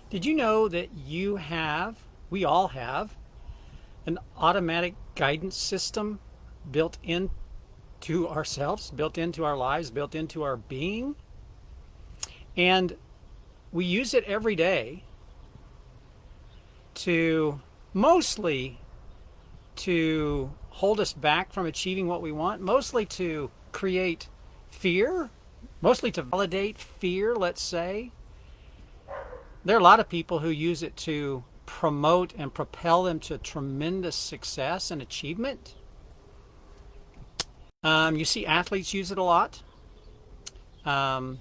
Did you know that we all have, an automatic guidance system built into ourselves, built into our lives, built into our being? And we use it every day to mostly to hold us back from achieving what we want, mostly to create fear, mostly to validate fear, let's say. There are a lot of people who use it to promote and propel them to tremendous success and achievement. You see athletes use it a lot, um,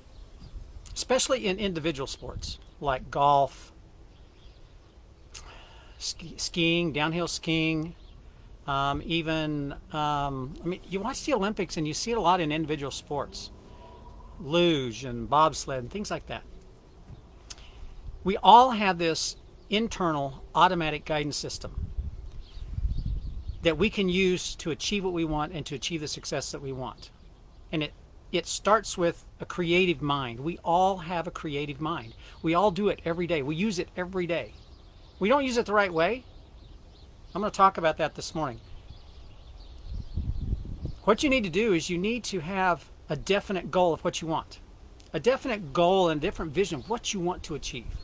especially in individual sports like golf, skiing, downhill skiing, you watch the Olympics and you see it a lot in individual sports, luge and bobsled and things like that. We all have this internal automatic guidance system that we can use to achieve what we want and to achieve the success that we want. And it starts with a creative mind. We all have a creative mind. We all do it every day. We use it every day. We don't use it the right way. I'm going to talk about that this morning. What you need to do is you need to have a definite goal of what you want, a definite goal and a different vision of what you want to achieve.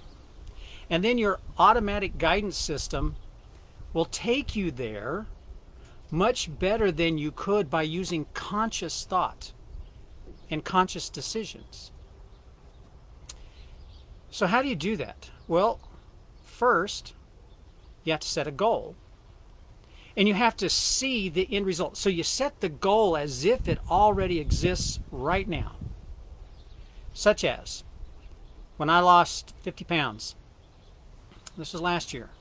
And then your automatic guidance system will take you there much better than you could by using conscious thought and conscious decisions. So how do you do that? Well, first, you have to set a goal. And you have to see the end result. So you set the goal as if it already exists right now. Such as, when I lost 50 pounds, this was last year,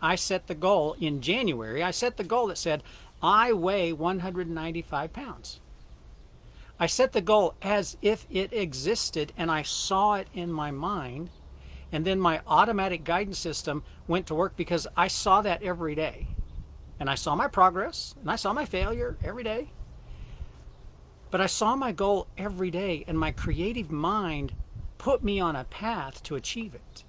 I set the goal in January. I set the goal that said, I weigh 195 pounds. I set the goal as if it existed and I saw it in my mind. And then my automatic guidance system went to work because I saw that every day. And I saw my progress and I saw my failure every day. But I saw my goal every day, and my creative mind put me on a path to achieve it.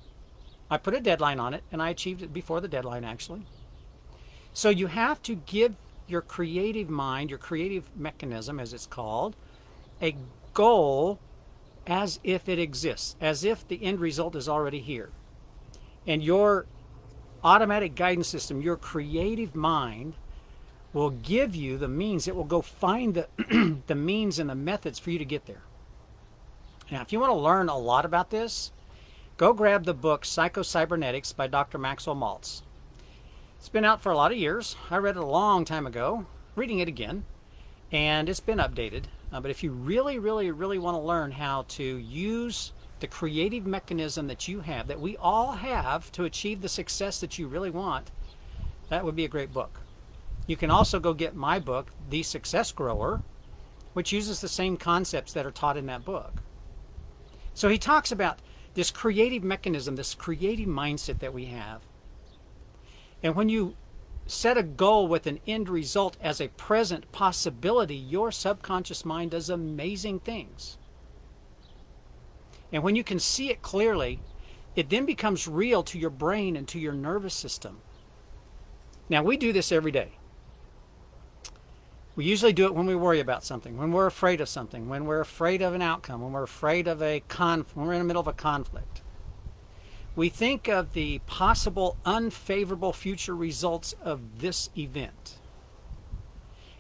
I put a deadline on it and I achieved it before the deadline, actually. So you have to give your creative mind, your creative mechanism as it's called, a goal as if it exists, as if the end result is already here. And your automatic guidance system, your creative mind, will give you the means. It will go find the, the means and the methods for you to get there. Now, if you want to learn a lot about this, go grab the book Psycho-Cybernetics by Dr. Maxwell Maltz. It's been out for a lot of years. I read it a long time ago, reading it again, and it's been updated. But if you really, really, really want to learn how to use the creative mechanism that you have, that we all have, to achieve the success that you really want, that would be a great book. You can also go get my book, The Success Grower, which uses the same concepts that are taught in that book. So he talks about this creative mechanism, this creative mindset that we have. And when you set a goal with an end result as a present possibility, your subconscious mind does amazing things. And when you can see it clearly, it then becomes real to your brain and to your nervous system. Now, we do this every day. We usually do it when we worry about something, when we're afraid of something, when we're afraid of an outcome, when we're afraid of when we're in the middle of a conflict. We think of the possible unfavorable future results of this event.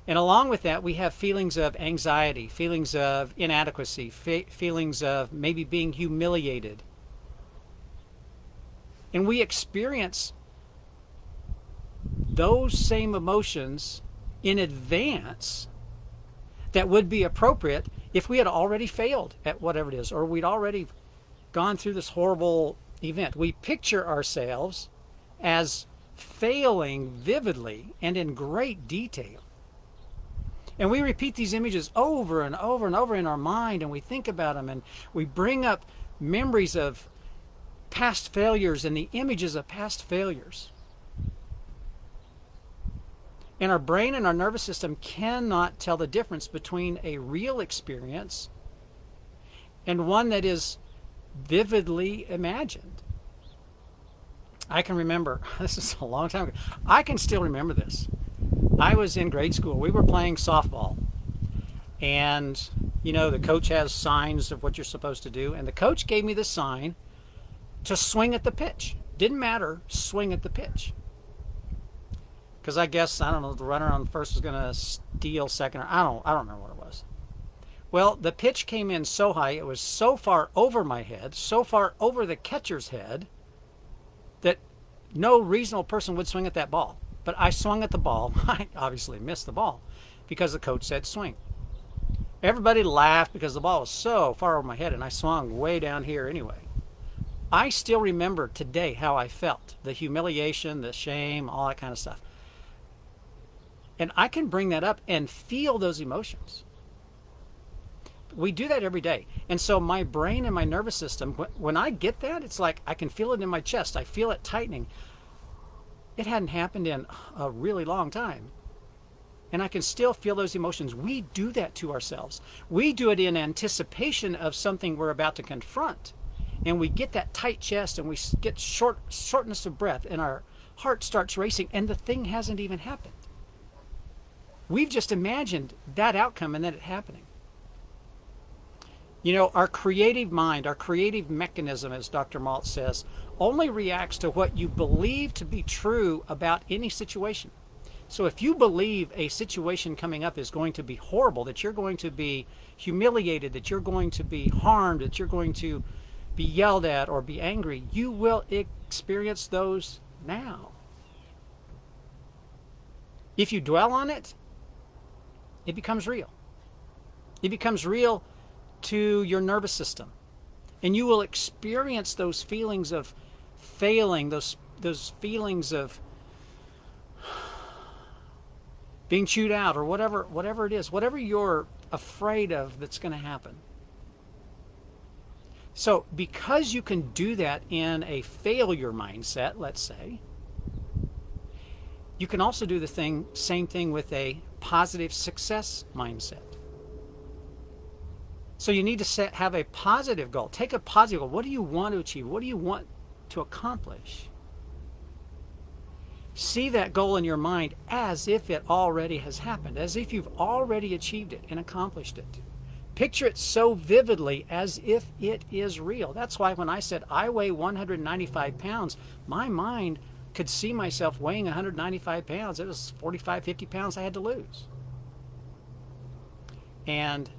And along with that, we have feelings of anxiety, feelings of inadequacy, feelings of maybe being humiliated. And we experience those same emotions in advance that would be appropriate if we had already failed at whatever it is, or we'd already gone through this horrible event. We picture ourselves as failing vividly and in great detail. And we repeat these images over and over and over in our mind, and we think about them, and we bring up memories of past failures and the images of past failures. And our brain and our nervous system cannot tell the difference between a real experience and one that is vividly imagined. I can remember, this is a long time ago. I can still remember this. I was in grade school. We were playing softball. And, the coach has signs of what you're supposed to do. And the coach gave me the sign to swing at the pitch. Didn't matter, swing at the pitch. Because I guess, I don't know, the runner on first was going to steal second. Or I don't remember what it was. Well, the pitch came in so high, it was so far over my head, so far over the catcher's head, that no reasonable person would swing at that ball. But I swung at the ball. I obviously missed the ball because the coach said swing. Everybody laughed because the ball was so far over my head, and I swung way down here anyway. I still remember today how I felt. The humiliation, the shame, all that kind of stuff. And I can bring that up and feel those emotions. We do that every day. And so my brain and my nervous system, when I get that, it's like I can feel it in my chest. I feel it tightening. It hadn't happened in a really long time. And I can still feel those emotions. We do that to ourselves. We do it in anticipation of something we're about to confront. And we get that tight chest, and we get shortness of breath, and our heart starts racing, and the thing hasn't even happened. We've just imagined that outcome and that it happening. Our creative mind, our creative mechanism, as Dr. Maltz says, only reacts to what you believe to be true about any situation. So if you believe a situation coming up is going to be horrible, that you're going to be humiliated, that you're going to be harmed, that you're going to be yelled at or be angry, you will experience those now. If you dwell on it, it becomes real. It becomes real to your nervous system. And you will experience those feelings of failing, those feelings of being chewed out, or whatever it is, whatever you're afraid of that's going to happen. So because you can do that in a failure mindset, let's say, you can also do the same thing with a positive success mindset. So you need to have a positive goal. Take a positive goal. What do you want to achieve? What do you want to accomplish? See that goal in your mind as if it already has happened, as if you've already achieved it and accomplished it. Picture it so vividly as if it is real. That's why when I said I weigh 195 pounds, my mind could see myself weighing 195 pounds. It was 45, 50 pounds I had to lose. And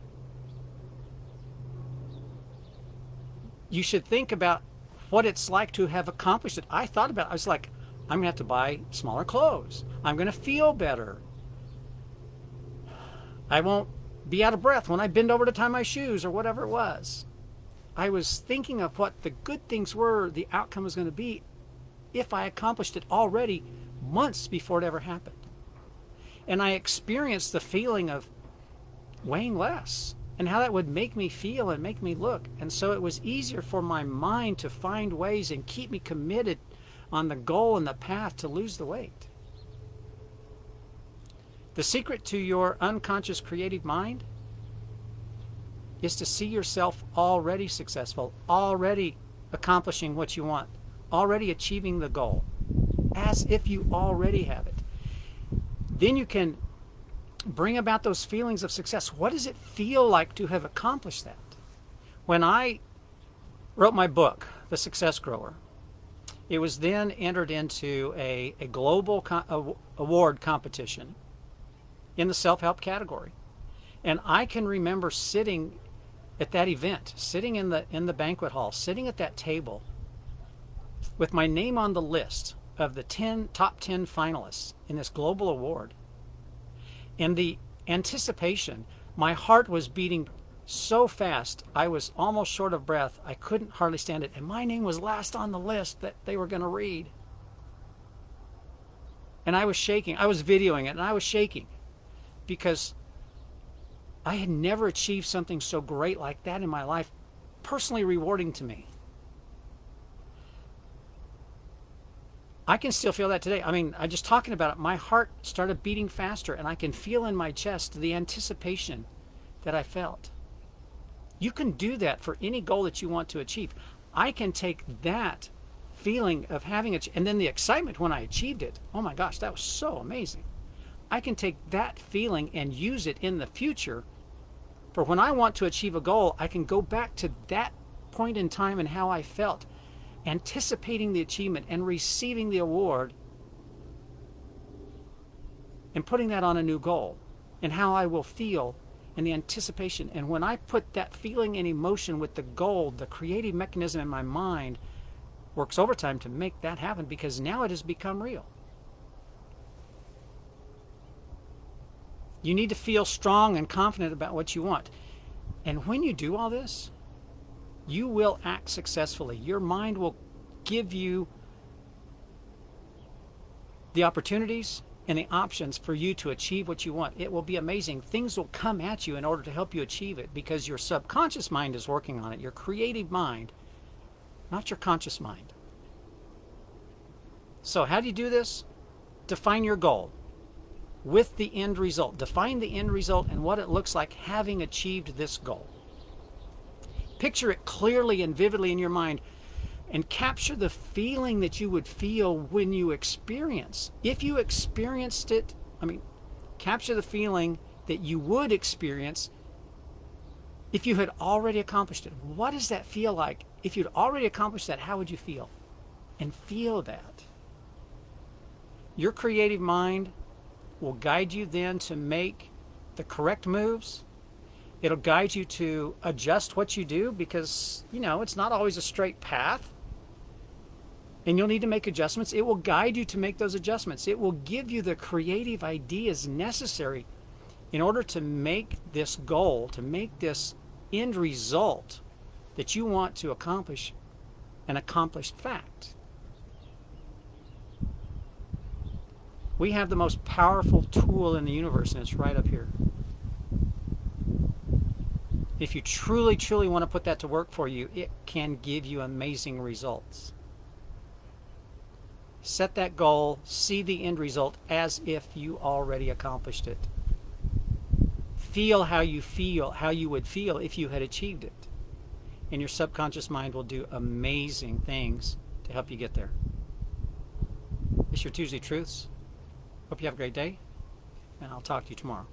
you should think about what it's like to have accomplished it. I thought about it. I was like, I'm going to have to buy smaller clothes. I'm going to feel better. I won't be out of breath when I bend over to tie my shoes or whatever it was. I was thinking of what the good things were, the outcome was going to be if I accomplished it already months before it ever happened. And I experienced the feeling of weighing less and how that would make me feel and make me look. And so it was easier for my mind to find ways and keep me committed on the goal and the path to lose the weight. The secret to your unconscious creative mind is to see yourself already successful, already accomplishing what you want, already achieving the goal, as if you already have it. Then you can bring about those feelings of success. What does it feel like to have accomplished that? When I wrote my book, The Success Grower, it was then entered into a global award competition in the self-help category. And I can remember sitting at that event, sitting in the banquet hall, sitting at that table with my name on the list of the top 10 finalists in this global award. And the anticipation, my heart was beating so fast, I was almost short of breath. I couldn't hardly stand it. And my name was last on the list that they were going to read. And I was shaking. I was videoing it, and I was shaking because I had never achieved something so great like that in my life, personally rewarding to me. I can still feel that today. I mean, I'm just talking about it. My heart started beating faster, and I can feel in my chest the anticipation that I felt. You can do that for any goal that you want to achieve. I can take that feeling of having it, and then the excitement when I achieved it. Oh my gosh, that was so amazing. I can take that feeling and use it in the future for when I want to achieve a goal. I can go back to that point in time and how I felt, anticipating the achievement and receiving the award, and putting that on a new goal, and how I will feel in the anticipation. And when I put that feeling and emotion with the goal, the creative mechanism in my mind works overtime to make that happen, because now it has become real. You need to feel strong and confident about what you want. And when you do all this, you will act successfully. Your mind will give you the opportunities and the options for you to achieve what you want. It will be amazing. Things will come at you in order to help you achieve it, because your subconscious mind is working on it, your creative mind, not your conscious mind. So how do you do this? Define your goal with the end result. Define the end result and what it looks like having achieved this goal. Picture it clearly and vividly in your mind, and capture the feeling that you would feel when you experience. If you experienced it, capture the feeling that you would experience if you had already accomplished it. What does that feel like? If you'd already accomplished that, how would you feel? And feel that. Your creative mind will guide you then to make the correct moves. It'll guide you to adjust what you do, because, it's not always a straight path. And you'll need to make adjustments. It will guide you to make those adjustments. It will give you the creative ideas necessary in order to make this goal, to make this end result that you want to accomplish an accomplished fact. We have the most powerful tool in the universe, and it's right up here. If you truly, truly want to put that to work for you, it can give you amazing results. Set that goal, see the end result as if you already accomplished it. Feel how you would feel if you had achieved it. And your subconscious mind will do amazing things to help you get there. It's your Tuesday Truths. Hope you have a great day, and I'll talk to you tomorrow.